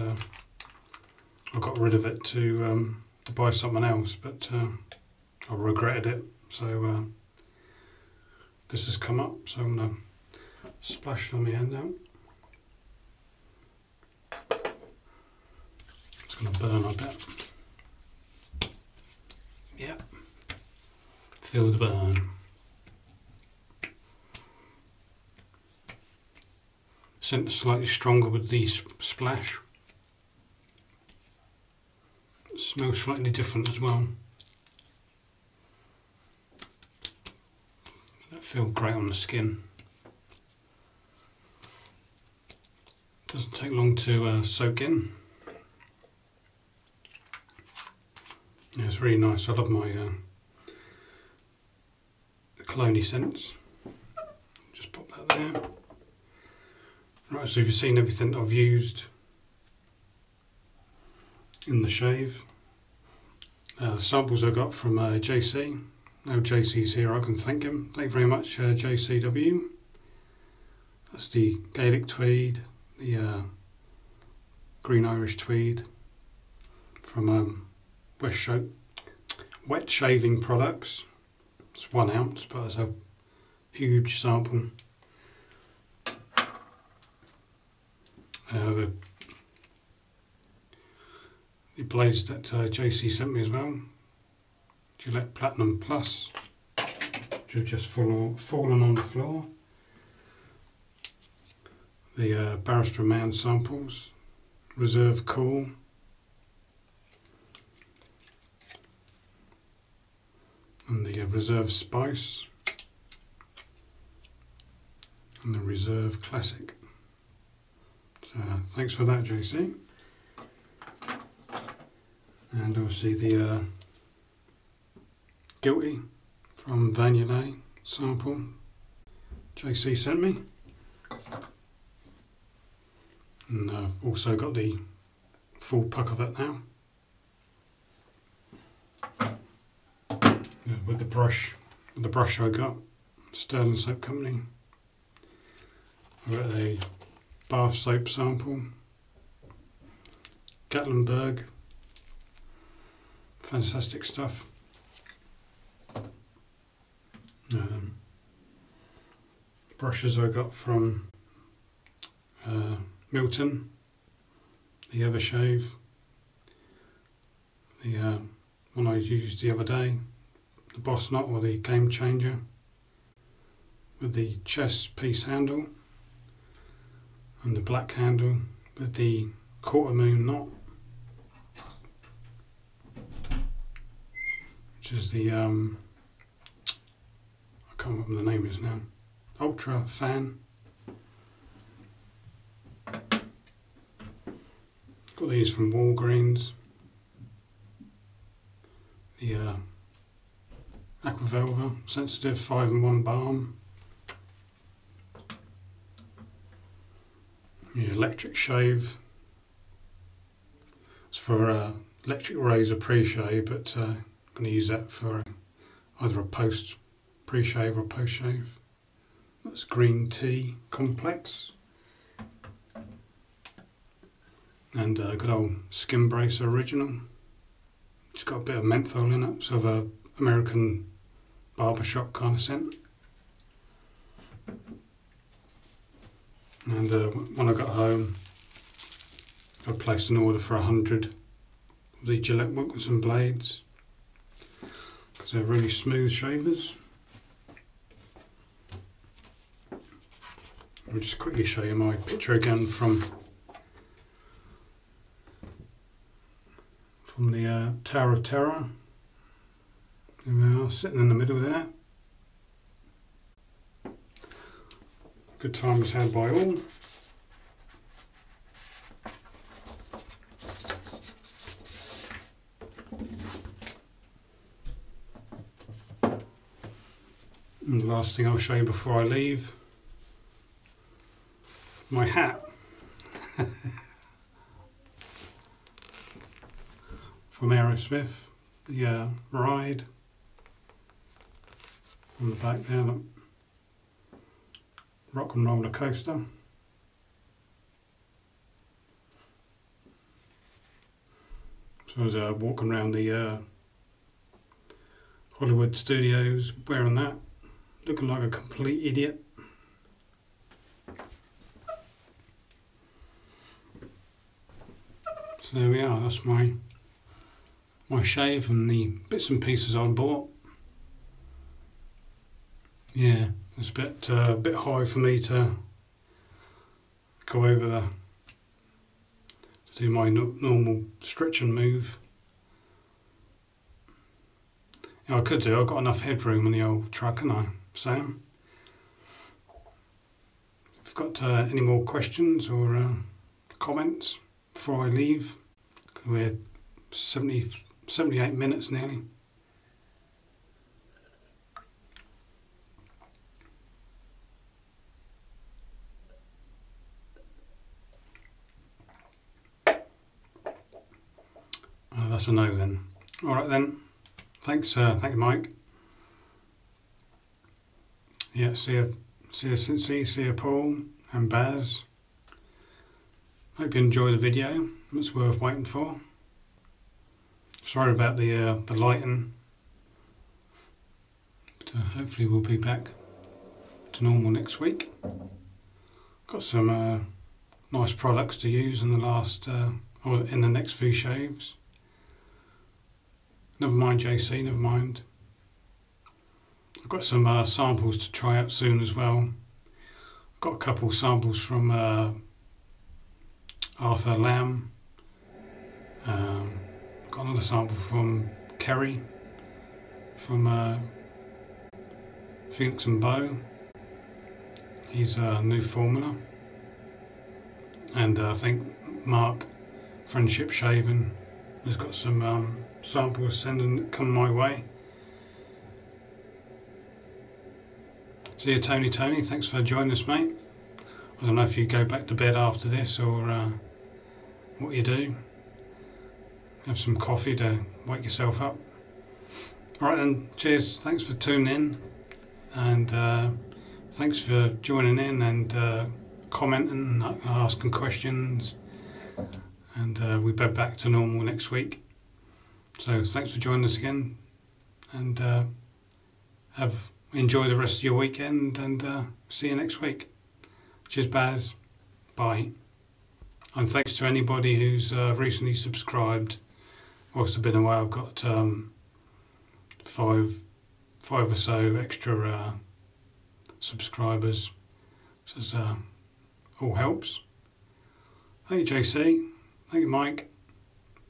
I got rid of it to buy something else, but I regretted it, so this has come up, so I'm going to splash it on my hand now. It's going to burn, I bet. Yeah, feel the burn. Scent slightly stronger with the splash. It smells slightly different as well. That feels great on the skin. Doesn't take long to soak in. Yeah, it's really nice. I love my cloney scents. Just pop that there. Right, so you've seen everything I've used in the shave. The samples I got from JC. Now JC's here, I can thank him. Thank you very much, JCW. That's the Gaelic tweed, the green Irish tweed from Wet Shaving Products. It's 1 ounce, but it's a huge sample. The blades that JC sent me as well, Gillette Platinum Plus, which have just fallen on the floor. The Barrister Man samples, Reserve Cool, and the Reserve Spice, and the Reserve Classic. So thanks for that, JC. And obviously the Guilty from Vanillé sample JC sent me. And I've also got the full pack of it now. Yeah, with the brush I got, Sterling Soap Company. I've got a bath soap sample, Gatlinburg, fantastic stuff. Brushes I got from Milton, the Evershave, the one I used the other day, the Boss Knot or the Game Changer, with the chess piece handle, and the black handle with the quarter moon knot, which is the I can't remember what the name is now, Ultra Fan. Got these from Walgreens. The Aquavelva Sensitive 5-in-1 Balm. Yeah, electric shave. It's for electric razor pre-shave, but I'm going to use that for either a post pre-shave or post-shave. That's green tea complex. And good old Skin Brace original. It's got a bit of menthol in it, sort of a American barbershop kind of scent. And when I got home, I placed an order for 100 of the Gillette Wilkinson blades because they're really smooth shavers. I'll just quickly show you my picture again from the Tower of Terror. There we are, sitting in the middle there. Good time was had by all. And the last thing I'll show you before I leave, my hat. From Aerosmith, the Ride. On the back there, look. Rock and Roller Coaster. So I was walking around the Hollywood studios wearing that, looking like a complete idiot. So there we are, that's my shave and the bits and pieces I bought. Yeah, it's a bit high for me to go over to do my normal stretch and move. Yeah, I could do. I've got enough headroom in the old truck, haven't I, Sam? If you've got any more questions or comments before I leave, we're 78 minutes nearly. That's a no then. Alright then. Thanks, thank you Mike. Yeah, see you Cincy, see you Paul and Baz. Hope you enjoy the video. It's worth waiting for. Sorry about the lighting, but hopefully we'll be back to normal next week. Got some nice products to use in the last or in the next few shaves. Never mind JC, never mind. I've got some samples to try out soon as well. I've got a couple samples from Arthur Lamb. Got another sample from Kerry from Phoenix and Bow. He's a new formula. And I think Mark Friendship Shaving has got some samples coming my way. See you Tony, thanks for joining us mate. I don't know if you go back to bed after this or what you do. Have some coffee to wake yourself up. Alright then, cheers, thanks for tuning in and thanks for joining in and commenting, asking questions, and we'll be back to normal next week. So thanks for joining us again, and enjoy the rest of your weekend, and see you next week. Cheers Baz, bye. And thanks to anybody who's recently subscribed. Whilst I've been away, I've got five or so extra subscribers, so it's, all helps. Thank you JC, thank you Mike,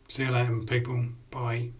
see you later people, bye.